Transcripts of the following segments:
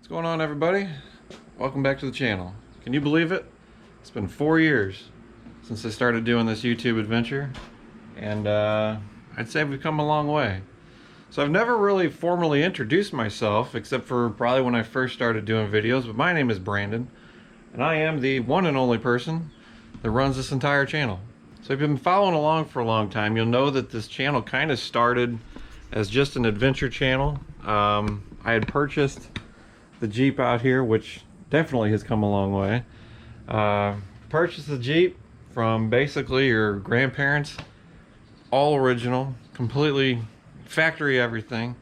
What's going on, everybody? Welcome back to the channel. Can you believe it? It's been 4 years since I started doing this YouTube adventure, and I'd say we've come a long way. So I've never really formally introduced myself, except for probably when I first started doing videos, but my name is Brandon, and I am the one and only person that runs this entire channel. So if you've been following along for a long time, you'll know that this channel kind of started as just an adventure channel. I had purchased the Jeep out here, which definitely has come a long way. Purchased the Jeep from basically your grandparents, all original, completely factory everything.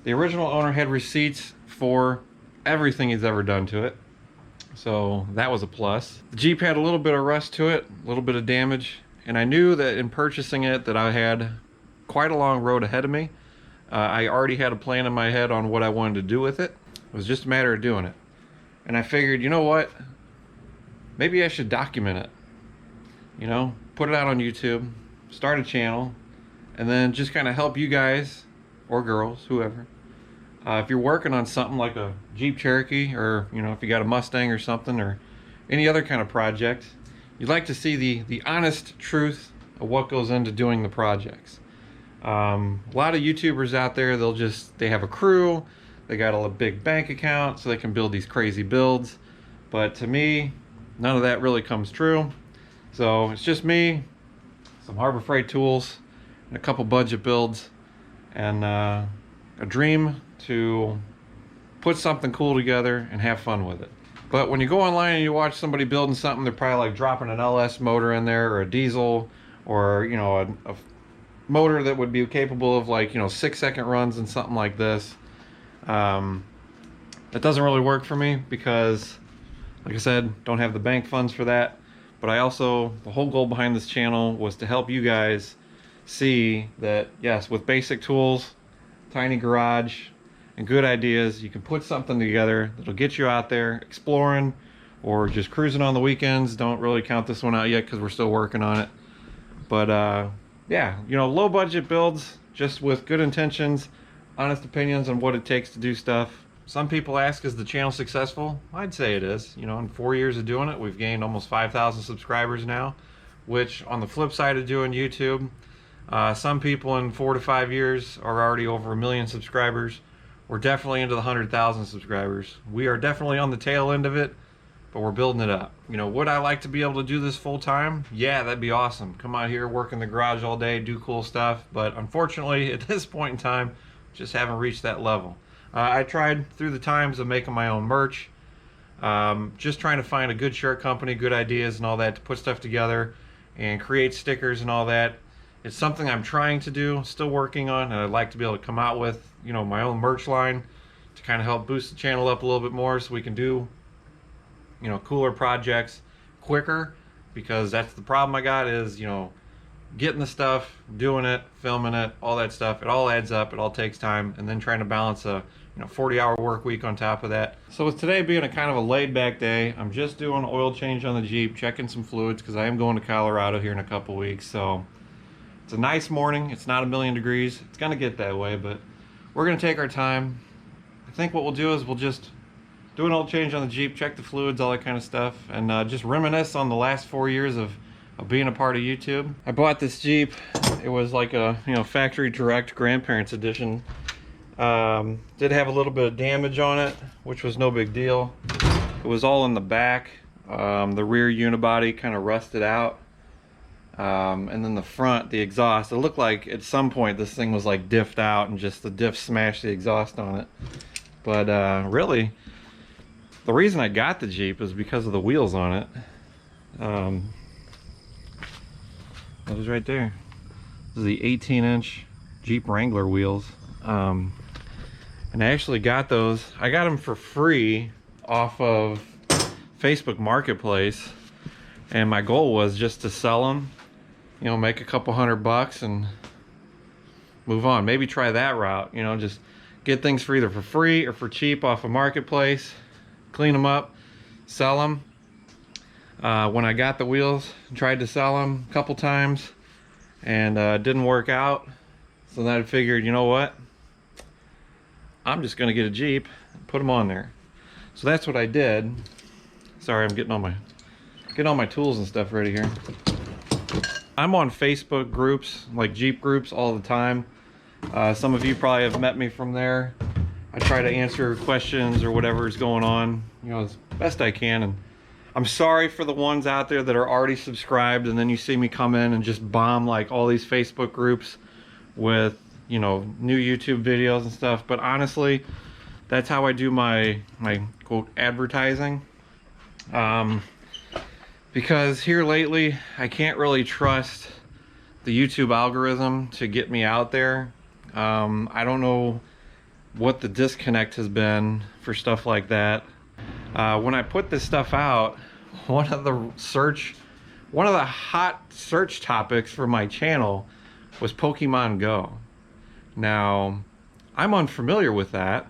The original owner had receipts for everything he's ever done to it, so that was a plus. The Jeep had a little bit of rust to it, a little bit of damage, and I knew that in purchasing it that I had quite a long road ahead of me. I already had a plan in my head on what I wanted to do with it. It was just a matter of doing it. And I figured, you know what? Maybe I should document it. You know, put it out on YouTube, start a channel, and then just kind of help you guys, or girls, whoever. If you're working on something like a Jeep Cherokee, or, you know, if you got a Mustang or something, or any other kind of project, you'd like to see the honest truth of what goes into doing the projects. A lot of YouTubers out there, they have a crew, they got a big bank account so they can build these crazy builds, but to me none of that really comes true. So it's just me, some Harbor Freight tools, and a couple budget builds, and a dream to put something cool together and have fun with it. But when you go online and you watch somebody building something, they're probably like dropping an LS motor in there, or a diesel, or, you know, a motor that would be capable of, like, you know, 6-second runs and something like this. That doesn't really work for me because, like I said, don't have the bank funds for that. But I also, the whole goal behind this channel was to help you guys see that, yes, with basic tools, tiny garage, and good ideas, you can put something together that'll get you out there exploring or just cruising on the weekends. Don't really count this one out yet because we're still working on it. But yeah, you know, low budget builds, just with good intentions, honest opinions on what it takes to do stuff. Some people ask, is the channel successful? I'd say it is. You know, in 4 years of doing it, we've gained almost 5,000 subscribers now, which, on the flip side of doing YouTube, some people in 4 to 5 years are already over 1 million subscribers. We're definitely into the 100,000 subscribers. We are definitely on the tail end of it, but we're building it up. You know, would I like to be able to do this full time? Yeah, that'd be awesome. Come out here, work in the garage all day, do cool stuff. But unfortunately, at this point in time, just haven't reached that level. I tried through the times of making my own merch, just trying to find a good shirt company, good ideas and all that to put stuff together and create stickers and all that. It's something I'm trying to do, still working on, and I'd like to be able to come out with, you know, my own merch line to kind of help boost the channel up a little bit more so we can do, you know, cooler projects quicker, because that's the problem I got is, you know, getting the stuff, doing it, filming it, all that stuff. It all adds up, it all takes time, and then trying to balance a, you know, 40-hour work week on top of that. So with today being a kind of a laid-back day, I'm just doing an oil change on the Jeep, checking some fluids because I am going to Colorado here in a couple weeks. So it's a nice morning. It's not 1,000,000 degrees. It's gonna get that way, but we're gonna take our time. I think what we'll do is we'll just do an oil change on the Jeep, check the fluids, all that kind of stuff, and just reminisce on the last 4 years of being a part of YouTube. I bought this Jeep. It was like a, you know, factory direct grandparents edition. Did have a little bit of damage on it, which was no big deal. It was all in the back. The rear unibody kind of rusted out. And then the front, the exhaust, it looked like at some point this thing was like diffed out and just the diff smashed the exhaust on it. But really, the reason I got the Jeep is because of the wheels on it. That was right there. This is the 18-inch Jeep Wrangler wheels. And I actually got those. I got them for free off of Facebook Marketplace. And my goal was just to sell them, you know, make a couple $100 and move on. Maybe try that route, you know, just get things for either for free or for cheap off of Marketplace, clean them up, sell them. When I got the wheels, tried to sell them a couple times and it didn't work out. So then I figured, you know what? I'm just gonna get a Jeep, put them on there. So that's what I did. Sorry, I'm getting all my tools and stuff ready here. I'm on Facebook groups, like Jeep groups, all the time. Some of you probably have met me from there. I try to answer questions or whatever is going on, you know, as best I can. And I'm sorry for the ones out there that are already subscribed and then you see me come in and just bomb like all these Facebook groups with, you know, new YouTube videos and stuff. But honestly, that's how I do my quote advertising. Because here lately, I can't really trust the YouTube algorithm to get me out there. I don't know what the disconnect has been for stuff like that. When I put this stuff out, one of the hot search topics for my channel was Pokemon Go. Now, I'm unfamiliar with that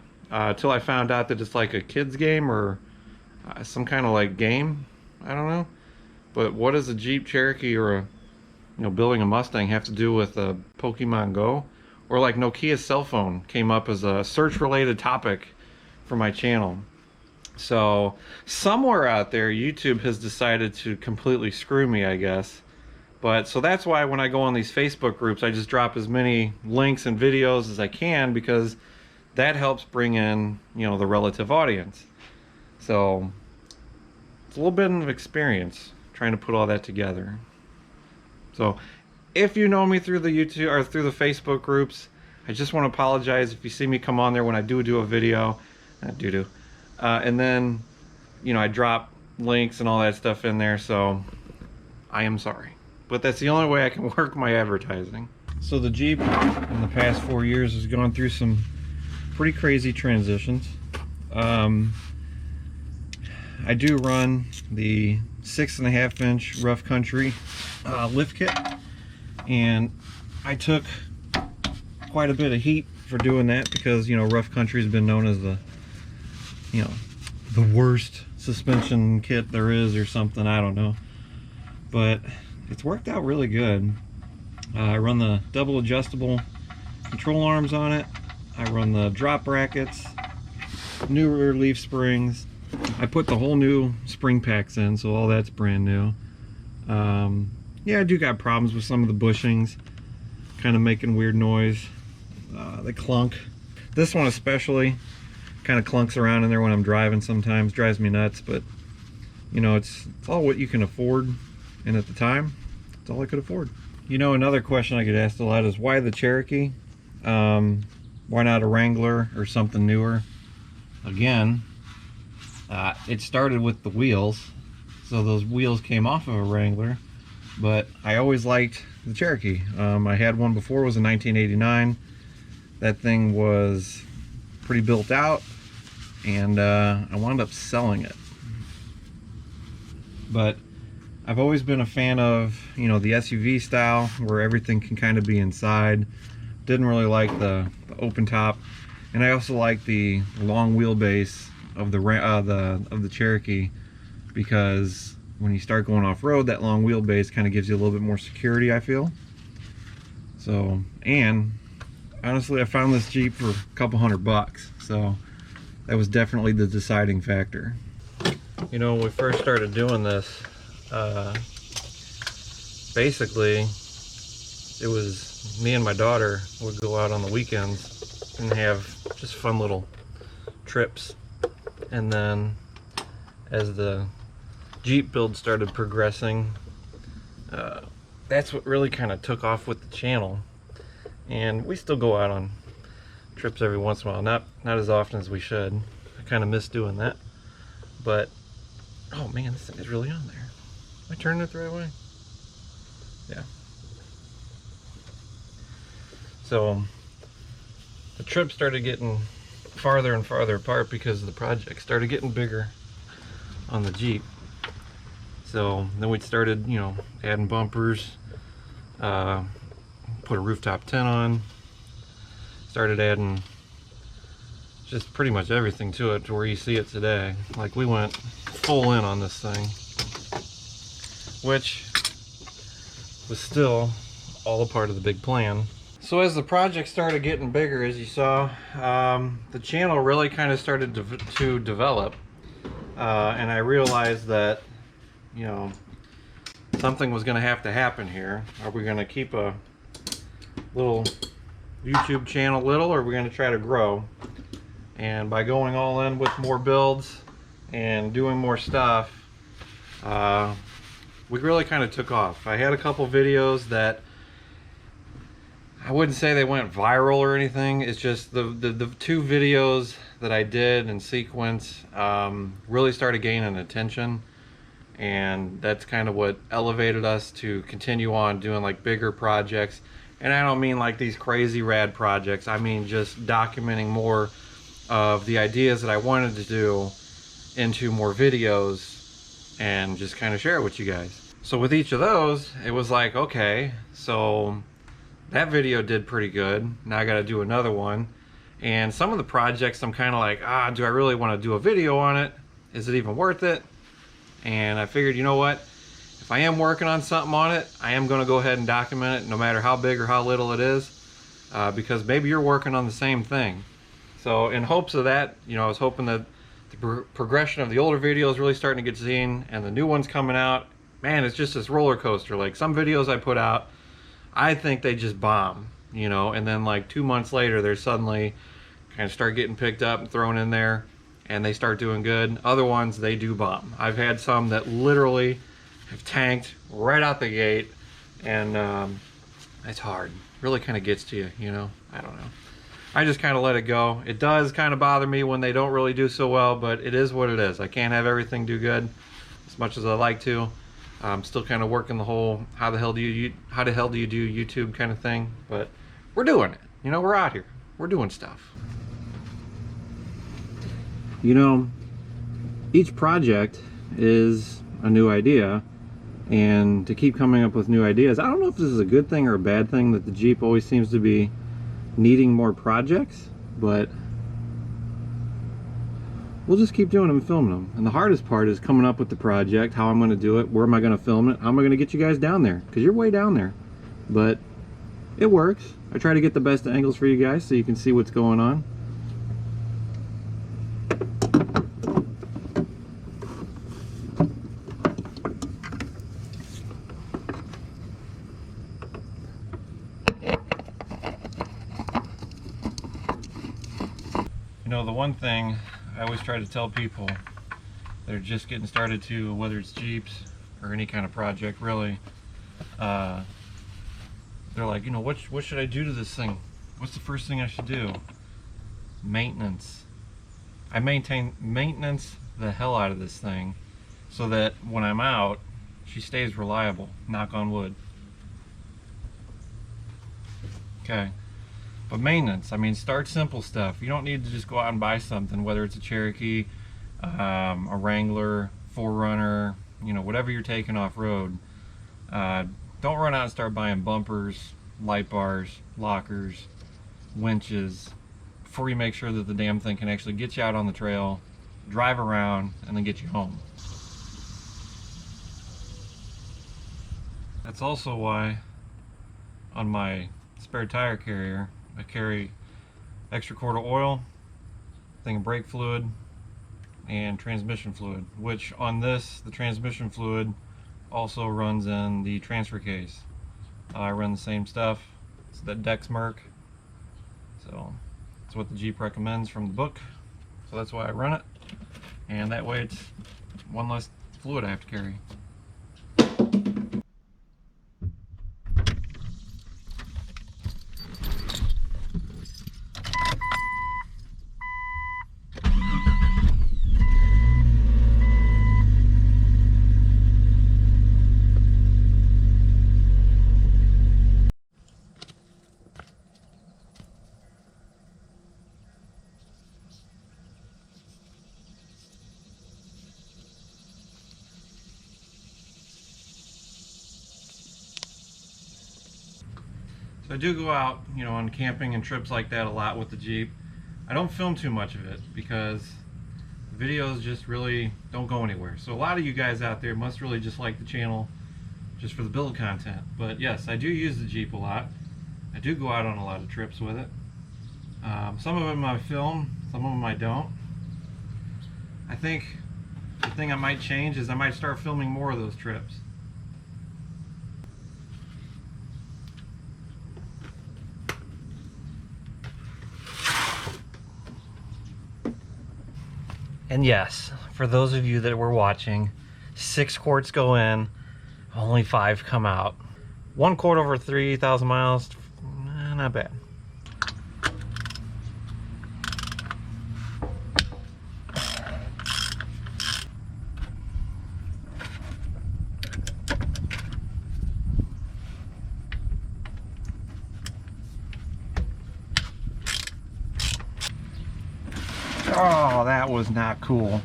till I found out that it's like a kid's game or some kind of like game. I don't know. But what does a Jeep Cherokee or building a Mustang have to do with Pokemon Go? Or like Nokia's cell phone came up as a search related topic for my channel. So somewhere out there, YouTube has decided to completely screw me, I guess. But so that's why when I go on these Facebook groups, I just drop as many links and videos as I can, because that helps bring in, the relative audience. So it's a little bit of experience trying to put all that together. So if you know me through the YouTube or through the Facebook groups, I just want to apologize if you see me come on there when I do a video. And then, I drop links and all that stuff in there, so I am sorry. But that's the only way I can work my advertising. So the Jeep in the past 4 years has gone through some pretty crazy transitions. I do run the 6.5-inch rough country lift kit, and I took quite a bit of heat for doing that because rough country has been known as the worst suspension kit there is or something, I don't know, but it's worked out really good. I run the double adjustable control arms on it. I run the drop brackets, new rear leaf springs. I put the whole new spring packs in, so all that's brand new. Yeah, I do got problems with some of the bushings, kind of making weird noise. They clunk. This one especially kind of clunks around in there when I'm driving sometimes, drives me nuts, but it's all what you can afford, and at the time, it's all I could afford. Another question I get asked a lot is why the Cherokee? Why not a Wrangler or something newer? Again, it started with the wheels, so those wheels came off of a Wrangler, but I always liked the Cherokee. I had one before, it was a 1989. That thing was pretty built out, and I wound up selling it. But I've always been a fan of the SUV style where everything can kind of be inside. Didn't really like the open top, and I also like the long wheelbase of the Cherokee, because when you start going off-road, that long wheelbase kind of gives you a little bit more security, I feel. So, and honestly, I found this Jeep for a couple $100, so that was definitely the deciding factor. When we first started doing this, basically it was me and my daughter would go out on the weekends and have just fun little trips, and then as the Jeep build started progressing, that's what really kind of took off with the channel. And we still go out on trips every once in a while, not as often as we should. I kind of miss doing that, but oh man, this thing is really on there. Am I turning it the right way? Yeah. So the trip started getting farther and farther apart because the project started getting bigger on the Jeep. So then we started, adding bumpers, put a rooftop tent on, started adding just pretty much everything to it to where you see it today. Like, we went full in on this thing, which was still all a part of the big plan. So as the project started getting bigger, as you saw, the channel really kind of started to develop. and I realized that, you know, something was going to have to happen here. Are we going to keep a little YouTube channel little, or are we going to try to grow? And by going all in with more builds and doing more stuff, we really kind of took off. I had a couple videos that I wouldn't say they went viral or anything. It's just the two videos that I did in sequence really started gaining attention, and that's kind of what elevated us to continue on doing like bigger projects. And I don't mean like these crazy rad projects. I mean just documenting more of the ideas that I wanted to do into more videos and just kind of share it with you guys. So with each of those, it was like, okay, so that video did pretty good. Now I got to do another one. And some of the projects I'm kind of like, do I really want to do a video on it? Is it even worth it? And I figured, you know what? If I am working on something on it, I am going to go ahead and document it, no matter how big or how little it is, because maybe you're working on the same thing. So in hopes of that, you know, I was hoping that the progression of the older videos really starting to get seen, and the new ones coming out, man, it's just this roller coaster. Like some videos I put out, I think they just bomb, you know, and then like 2 months later, they're suddenly kind of start getting picked up and thrown in there, and they start doing good. Other ones, they do bomb. I've had some that literally have tanked right out the gate, and it's hard. Really kind of gets to you, you know. I don't know. I just kind of let it go. It does kind of bother me when they don't really do so well, but it is what it is. I can't have everything do good as much as I like to. I'm still kind of working the whole how the hell do you do YouTube kind of thing, but we're doing it. You know, we're out here. We're doing stuff. You know, each project is a new idea, and to keep coming up with new ideas, I don't know if this is a good thing or a bad thing that the Jeep always seems to be needing more projects, but we'll just keep doing them and filming them. And the hardest part is coming up with the project, how I'm going to do it, where am I going to film it, how am I going to get you guys down there, because you're way down there. But it works. I try to get the best angles for you guys so you can see what's going on. You know, the one thing I always try to tell people that are just getting started to, whether it's Jeeps or any kind of project really, they're like, you know, what should I do to this thing? What's the first thing I should do? Maintenance. I maintenance the hell out of this thing so that when I'm out, she stays reliable. Knock on wood. Okay. But maintenance, I mean, start simple stuff. You don't need to just go out and buy something, whether it's a Cherokee, a Wrangler, 4Runner, you know, whatever you're taking off-road. Don't run out and start buying bumpers, light bars, lockers, winches, before you make sure that the damn thing can actually get you out on the trail, drive around, and then get you home. That's also why on my spare tire carrier, I carry extra quart of oil, thing of brake fluid, and transmission fluid, which on this, the transmission fluid also runs in the transfer case. I run the same stuff. It's the Dexmerc. So it's what the Jeep recommends from the book. So that's why I run it. And that way it's one less fluid I have to carry. So I do go out, you know, on camping and trips like that a lot with the Jeep. I don't film too much of it because videos just really don't go anywhere. So a lot of you guys out there must really just like the channel just for the build content. But yes, I do use the Jeep a lot. I do go out on a lot of trips with it. Some of them I film, some of them I don't. I think thing I might change is I might start filming more of those trips. And yes, for those of you that were watching, 6 quarts go in, only 5 come out. 1 quart over 3,000 miles, not bad. Oh, that was not cool.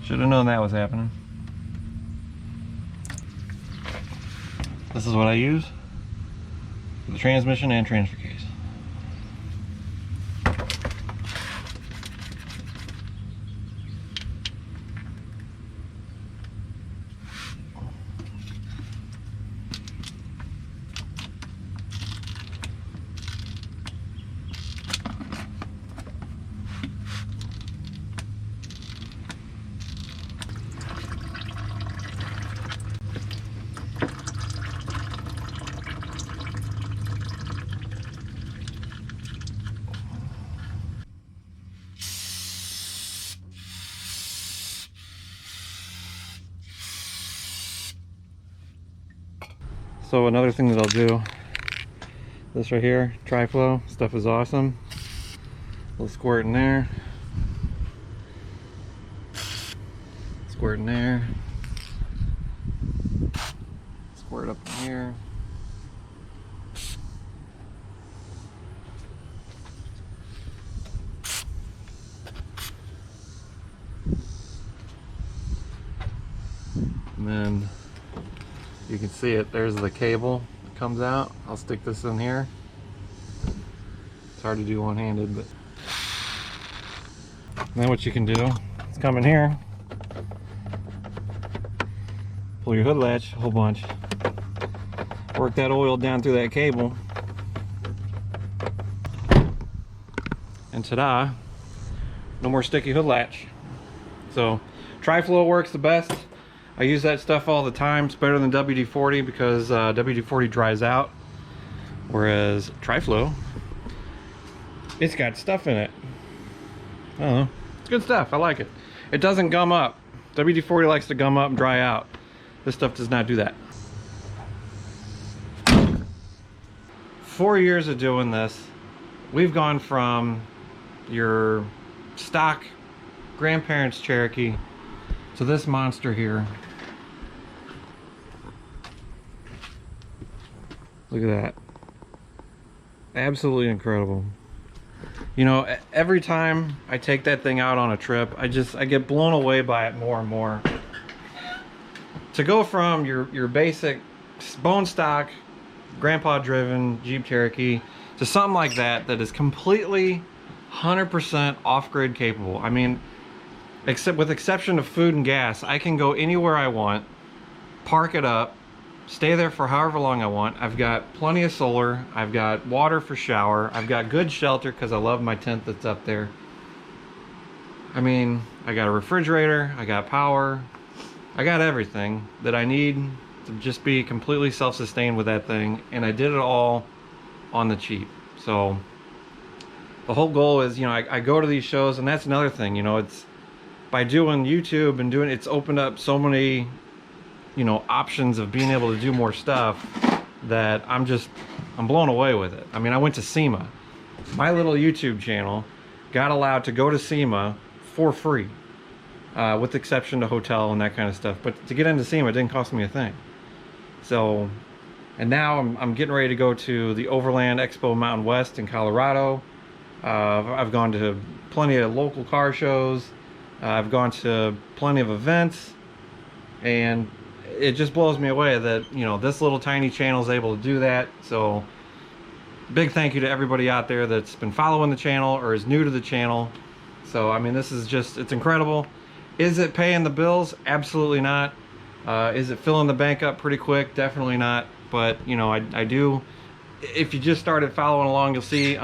Should have known that was happening. This is what I use for the transmission and transfer case. So another thing that I'll do, this right here, tri-flow, stuff is awesome. A little squirt in there. Squirt in there. Squirt up in here. And then you can see it, there's the cable that comes out. I'll stick this in here. It's hard to do one-handed, but and then what you can do is come in here, pull your hood latch a whole bunch, work that oil down through that cable, and ta-da, no more sticky hood latch. So tri-flow works the best. I use that stuff all the time. It's better than WD-40 because WD-40 dries out, whereas tri-flow, it's got stuff in it. I don't know, it's good stuff. I like it. It doesn't gum up. WD-40 likes to gum up and dry out. This stuff does not do that. 4 years of doing this, we've gone from your stock grandparents Cherokee to this monster here. Look at that. Absolutely incredible. You know, every time I take that thing out on a trip, I get blown away by it more and more. To go from your basic bone stock, grandpa driven Jeep Cherokee to something like that is completely 100% off-grid capable. I mean, with exception of food and gas, I can go anywhere I want, park it up, stay there for however long I want. I've got plenty of solar, I've got water for shower, I've got good shelter because I love my tent that's up there. I mean, I got a refrigerator, I got power, I got everything that I need to just be completely self-sustained with that thing, and I did it all on the cheap. So the whole goal is, you know, I go to these shows, and that's another thing, you know, it's by doing YouTube and it's opened up so many, you know, options of being able to do more stuff that I'm blown away with it. I mean, I went to SEMA. My little YouTube channel got allowed to go to SEMA for free, with the exception to hotel and that kind of stuff. But to get into SEMA, it didn't cost me a thing. So, and now I'm getting ready to go to the Overland Expo Mountain West in Colorado. I've gone to plenty of local car shows. I've gone to plenty of events, and it just blows me away that, you know, this little tiny channel is able to do that. So big thank you to everybody out there that's been following the channel or is new to the channel. So I mean, this is just, it's incredible. Is it paying the bills? Absolutely not. Is it filling the bank up pretty quick? Definitely not. But you know, I do, if you just started following along, you'll see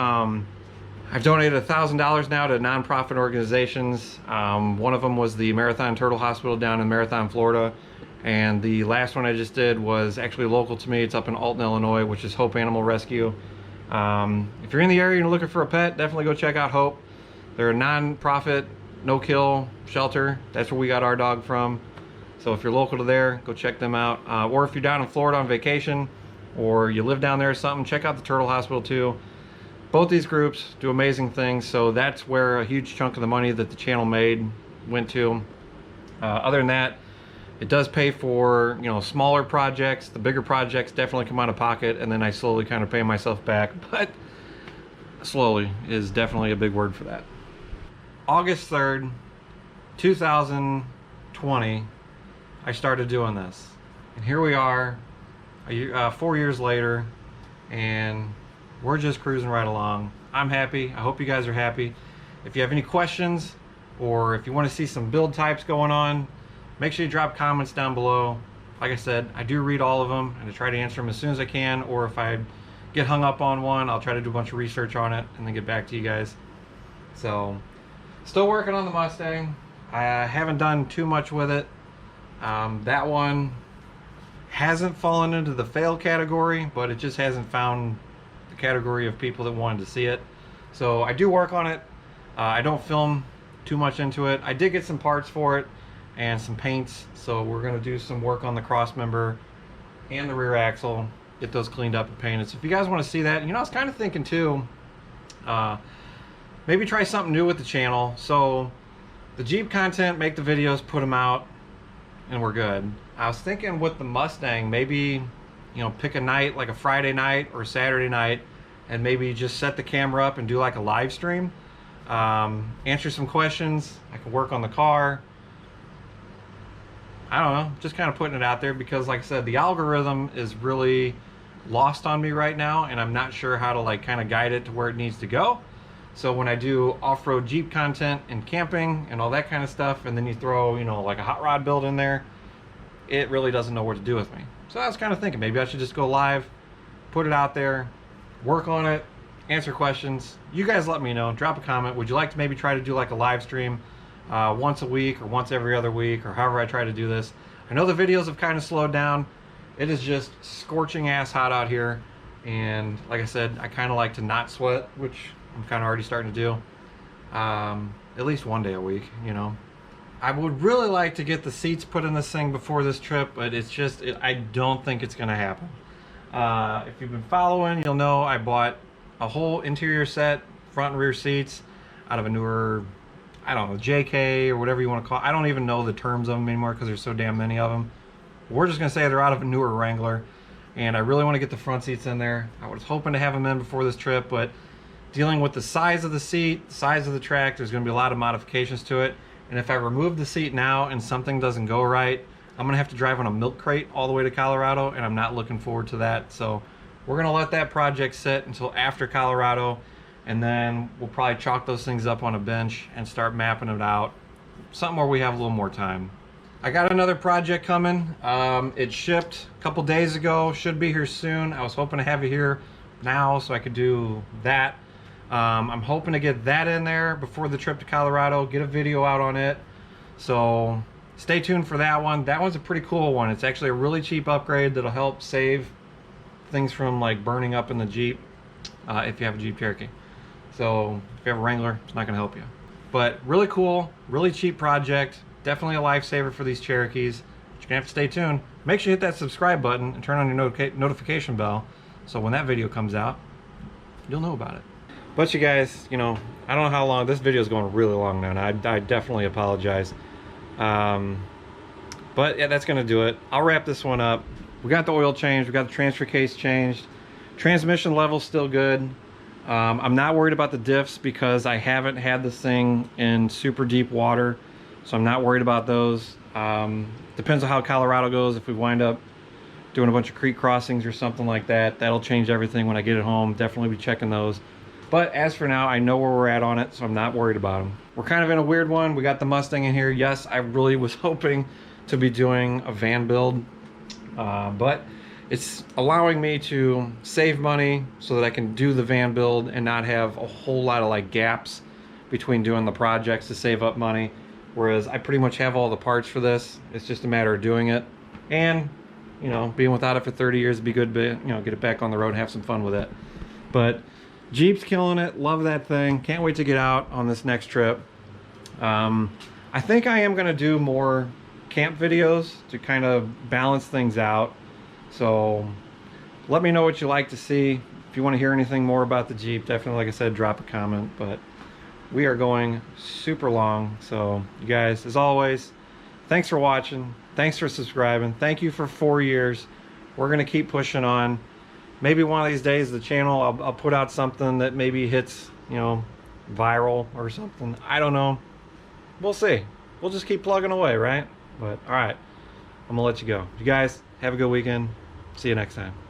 I've donated $1,000 now to nonprofit organizations. One of them was the Marathon Turtle Hospital down in Marathon, Florida. And the last one I just did was actually local to me. It's up in Alton, Illinois, which is Hope Animal Rescue. If you're in the area and you're looking for a pet, definitely go check out Hope. They're a non-profit, no-kill shelter. That's where we got our dog from. So if you're local to there, go check them out. Or if you're down in Florida on vacation, or you live down there or something, check out the Turtle Hospital too. Both these groups do amazing things, so that's where a huge chunk of the money that the channel made went to. Other than that, it does pay for, you know, smaller projects. The bigger projects definitely come out of pocket, and then I slowly kind of pay myself back. But slowly is definitely a big word for that. August 3rd, 2020, I started doing this. And here we are, 4 years later, and we're just cruising right along. I'm happy. I hope you guys are happy. If you have any questions, or if you want to see some build types going on, make sure you drop comments down below. Like I said, I do read all of them, and I try to answer them as soon as I can, or if I get hung up on one, I'll try to do a bunch of research on it and then get back to you guys. So, still working on the Mustang. I haven't done too much with it. That one hasn't fallen into the fail category, but it just hasn't found the category of people that wanted to see it. So I do work on it. I don't film too much into it. I did get some parts for it and some paints, so we're going to do some work on the cross member and the rear axle, get those cleaned up and painted. So if you guys want to see that, you know, I was kind of thinking too, maybe try something new with the channel. So the Jeep content, make the videos, put them out, and we're good. I was thinking with the Mustang, maybe, you know, pick a night, like a Friday night or Saturday night, and maybe just set the camera up and do like a live stream. Answer some questions. I can work on the car. I don't know, just kind of putting it out there because, like I said, the algorithm is really lost on me right now, and I'm not sure how to like kind of guide it to where it needs to go. So when I do off-road Jeep content and camping and all that kind of stuff, and then you throw, you know, like a hot rod build in there, it really doesn't know what to do with me. So I was kind of thinking maybe I should just go live, put it out there, work on it, answer questions. You guys let me know. Drop a comment. Would you like to maybe try to do like a live stream once a week or once every other week, or however I try to do this? I know the videos have kind of slowed down. It is just scorching ass hot out here, and like I said, I kind of like to not sweat, which I'm kind of already starting to do. At least one day a week, you know. I would really like to get the seats put in this thing before this trip, but it's just, I don't think it's going to happen. If you've been following, you'll know I bought a whole interior set, front and rear seats, out of a newer, I don't know, JK or whatever you want to call it. I don't even know the terms of them anymore because there's so damn many of them. We're just going to say they're out of a newer Wrangler, and I really want to get the front seats in there. I was hoping to have them in before this trip, but dealing with the size of the seat, the size of the track, there's going to be a lot of modifications to it. And if I remove the seat now and something doesn't go right, I'm going to have to drive on a milk crate all the way to Colorado, and I'm not looking forward to that. So we're going to let that project sit until after Colorado, and then we'll probably chalk those things up on a bench and start mapping it out. Something where we have a little more time. I got another project coming. It shipped a couple days ago, should be here soon. I was hoping to have it here now so I could do that. I'm hoping to get that in there before the trip to Colorado, get a video out on it. So stay tuned for that one. That one's a pretty cool one. It's actually a really cheap upgrade that'll help save things from like burning up in the Jeep if you have a Jeep Cherokee. So if you have a Wrangler, it's not going to help you. But really cool, really cheap project. Definitely a lifesaver for these Cherokees. But you're going to have to stay tuned. Make sure you hit that subscribe button and turn on your notification bell, so when that video comes out, you'll know about it. But you guys, you know, I don't know how long, this video is going really long now, and I definitely apologize. But yeah, that's going to do it. I'll wrap this one up. We got the oil changed, we got the transfer case changed. Transmission level's still good. I'm not worried about the diffs because I haven't had this thing in super deep water, so I'm not worried about those. Depends on how Colorado goes. If we wind up doing a bunch of creek crossings or something like that, that'll change everything when I get it home. Definitely be checking those. But as for now, I know where we're at on it, so I'm not worried about them. We're kind of in a weird one. We got the Mustang in here. Yes, I really was hoping to be doing a van build, but it's allowing me to save money so that I can do the van build and not have a whole lot of like gaps between doing the projects to save up money. Whereas I pretty much have all the parts for this. It's just a matter of doing it. And, you know, being without it for 30 years would be good, but, you know, get it back on the road and have some fun with it. But Jeep's killing it. Love that thing. Can't wait to get out on this next trip. I think I am going to do more camp videos to kind of balance things out. So let me know what you like to see. If you want to hear anything more about the Jeep, definitely, like I said, drop a comment. But we are going super long. So you guys, as always, thanks for watching. Thanks for subscribing. Thank you for 4 years. We're going to keep pushing on. Maybe one of these days the channel, I'll put out something that maybe hits, you know, viral or something. I don't know. We'll see. We'll just keep plugging away, right? But all right, I'm gonna let you go. You guys have a good weekend. See you next time.